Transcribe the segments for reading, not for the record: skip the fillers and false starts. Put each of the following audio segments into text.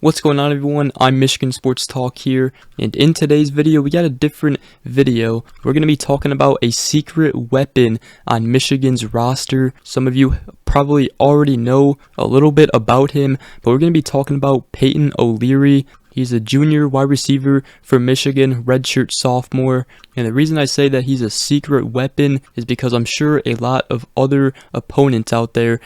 What's going on, everyone? I'm Michigan Sports Talk here, and in today's video we got a different video. We're going to be talking about a secret weapon on Michigan's roster. Some of you probably already know a little bit about him, but we're going to be talking about Peyton OLeary. He's a junior wide receiver for Michigan, redshirt sophomore. And the reason I say that he's a secret weapon is because I'm sure a lot of other opponents out there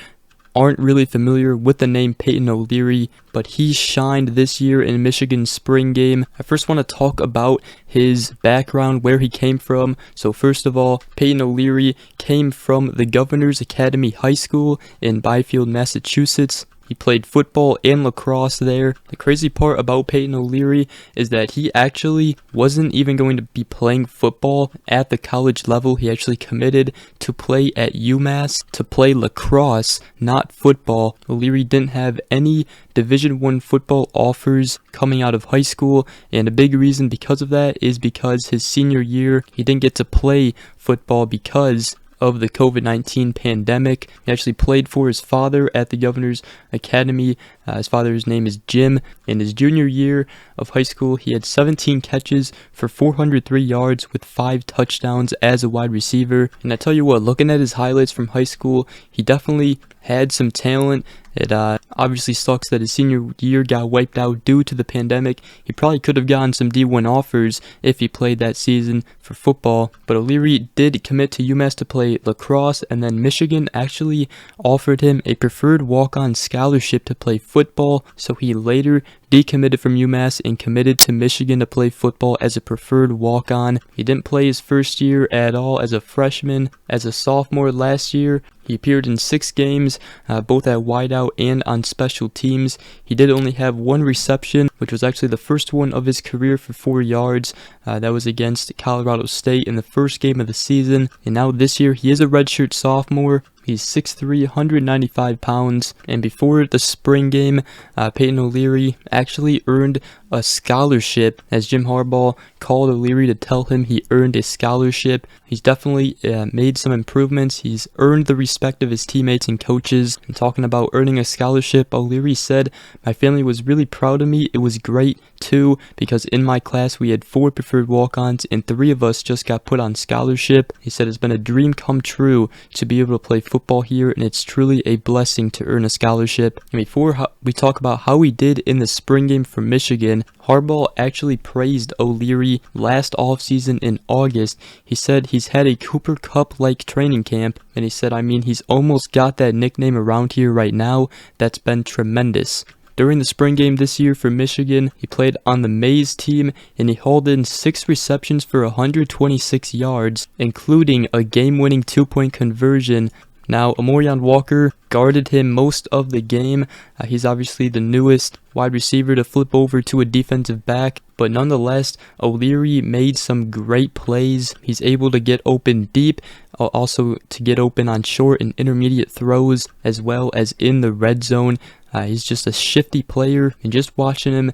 aren't really familiar with the name Peyton OLeary, but he shined this year in Michigan's spring game. I first want to talk about his background, where he came from. So first of all, Peyton OLeary came from the Governor's Academy High School in Byfield, Massachusetts. He played football and lacrosse there. The crazy part about Peyton OLeary is that he actually wasn't even going to be playing football at the college level. He actually committed to play at UMass to play lacrosse, not football. OLeary didn't have any Division I football offers coming out of high school, and a big reason because of that is because his senior year he didn't get to play football because of the COVID-19 pandemic. He actually played for his father at the Governor's Academy. His father's name is Jim. In his junior year of high school, he had 17 catches for 403 yards with 5 touchdowns as a wide receiver. And I tell you what, looking at his highlights from high school, he definitely had some talent. It obviously sucks that his senior year got wiped out due to the pandemic. He probably could have gotten some D1 offers if he played that season for football. But OLeary did commit to UMass to play lacrosse, and then Michigan actually offered him a preferred walk-on scholarship to play football. So he later decommitted from UMass and committed to Michigan to play football as a preferred walk-on. He didn't play his first year at all as a freshman. As a sophomore last year, he appeared in 6 games, both at wideout and on special teams. He did only have 1 reception, which was actually the first one of his career for 4 yards. That was against Colorado State in the first game of the season. And now this year, he is a redshirt sophomore. He's 6'3", 195 pounds, and before the spring game, Peyton OLeary actually earned a scholarship, as Jim Harbaugh called OLeary to tell him he earned a scholarship. He's definitely made some improvements. He's earned the respect of his teammates and coaches. And talking about earning a scholarship, OLeary said, "My family was really proud of me. It was great too, because in my class we had 4 preferred walk-ons and 3 of us just got put on scholarship." He said it's been a dream come true to be able to play football here, and it's truly a blessing to earn a scholarship. And before we talk about how he did in the spring game for Michigan, Harbaugh actually praised OLeary last offseason in August. He said he's had a Cooper Kupp-like training camp, and he said, he's almost got that nickname around here right now. That's been tremendous. During the spring game this year for Michigan, he played on the Mays team, and he hauled in 6 receptions for 126 yards, including a game-winning 2-point conversion. Now, Amorion Walker guarded him most of the game. He's obviously the newest wide receiver to flip over to a defensive back, but nonetheless, OLeary made some great plays. He's able to get open deep, also to get open on short and intermediate throws, as well as in the red zone. He's just a shifty player, and just watching him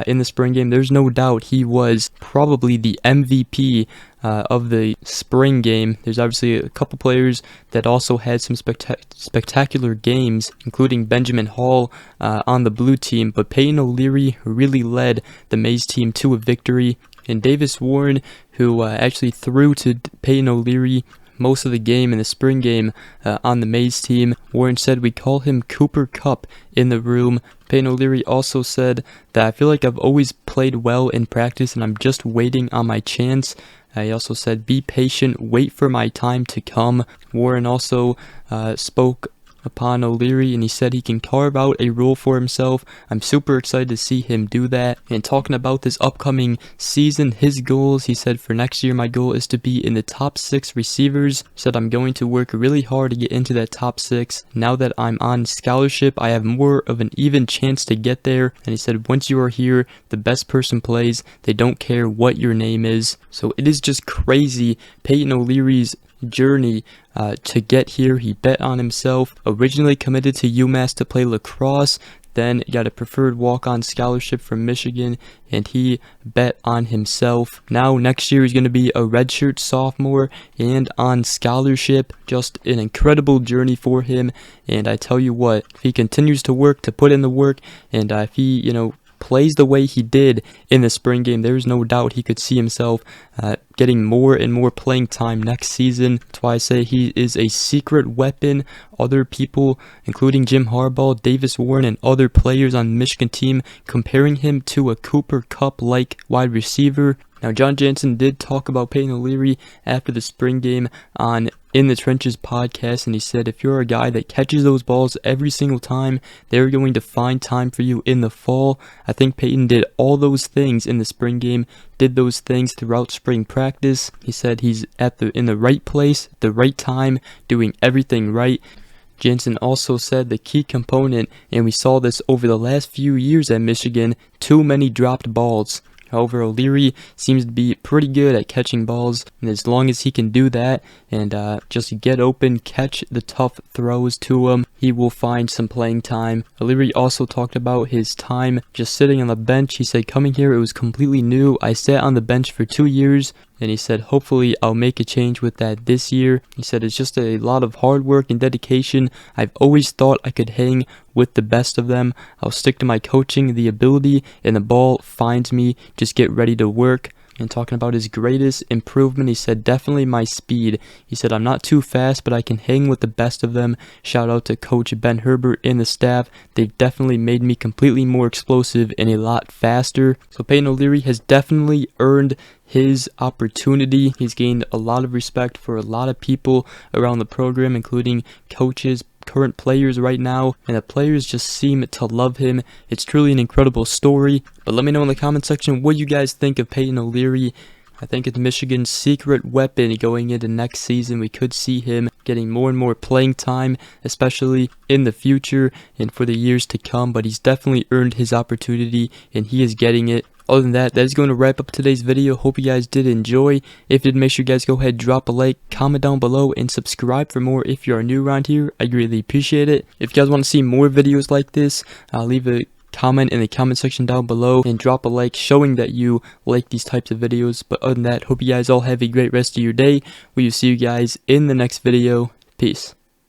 in the spring game, there's no doubt he was probably the MVP of the spring game. There's obviously a couple players that also had some spectacular games, including Benjamin Hall on the blue team, but Peyton OLeary really led the Mays team to a victory. And Davis Warren, who actually threw to Peyton OLeary most of the game in the spring game on the Mays team, Warren said, "We call him Cooper Kupp in the room." Peyton OLeary also said that, "I feel like I've always played well in practice and I'm just waiting on my chance." He also said, "Be patient, wait for my time to come." Warren also spoke upon OLeary, and he said he can carve out a role for himself. I'm super excited to see him do that. And talking about this upcoming season, his goals, he said, "For next year, my goal is to be in the top 6 receivers." He said, "I'm going to work really hard to get into that top 6. Now that I'm on scholarship, I have more of an even chance to get there." And he said, "Once you are here, the best person plays. They don't care what your name is." So it is just crazy. Peyton OLeary's journey to get here. He bet on himself, originally committed to UMass to play lacrosse, then got a preferred walk-on scholarship from Michigan, and he bet on himself. Now next year he's going to be a redshirt sophomore and on scholarship. Just an incredible journey for him, and I tell you what, if he continues to work, to put in the work, and if he, plays the way he did in the spring game, there's no doubt he could see himself getting more and more playing time next season. That's why I say he is a secret weapon. Other people, including Jim Harbaugh, Davis Warren, and other players on the Michigan team, comparing him to a Cooper Kupp-like wide receiver. Now, John Jansen did talk about Peyton OLeary after the spring game on In the Trenches podcast, and he said if you're a guy that catches those balls every single time, they're going to find time for you in the fall. I think Peyton did all those things in the spring game, did those things throughout spring practice. He said he's in the right place, the right time, doing everything right. Jansen also said the key component, and we saw this over the last few years at Michigan, too many dropped balls. However, OLeary seems to be pretty good at catching balls, and as long as he can do that and just get open, catch the tough throws to him, he will find some playing time. OLeary also talked about his time just sitting on the bench. He said, coming here, it was completely new. I sat on the bench for 2 years. And he said, hopefully I'll make a change with that this year. He said, it's just a lot of hard work and dedication. I've always thought I could hang with the best of them. I'll stick to my coaching, the ability, and the ball finds me. Just get ready to work. And talking about his greatest improvement, he said, definitely my speed. He said, I'm not too fast, but I can hang with the best of them. Shout out to Coach Ben Herbert and the staff. They've definitely made me completely more explosive and a lot faster. So Peyton OLeary has definitely earned his opportunity. He's gained a lot of respect for a lot of people around the program, including coaches, current players right now, and the players just seem to love him. It's truly an incredible story. But let me know in the comment section what you guys think of Peyton OLeary. I think it's Michigan's secret weapon going into next season. We could see him getting more and more playing time, especially in the future and for the years to come, but he's definitely earned his opportunity and he is getting it. Other than that, that is going to wrap up today's video. Hope you guys did enjoy. If you did, make sure you guys go ahead, drop a like, comment down below, and subscribe for more if you are new around here. I greatly appreciate it. If you guys want to see more videos like this, leave a comment in the comment section down below and drop a like showing that you like these types of videos. But other than that, hope you guys all have a great rest of your day. We will see you guys in the next video. Peace.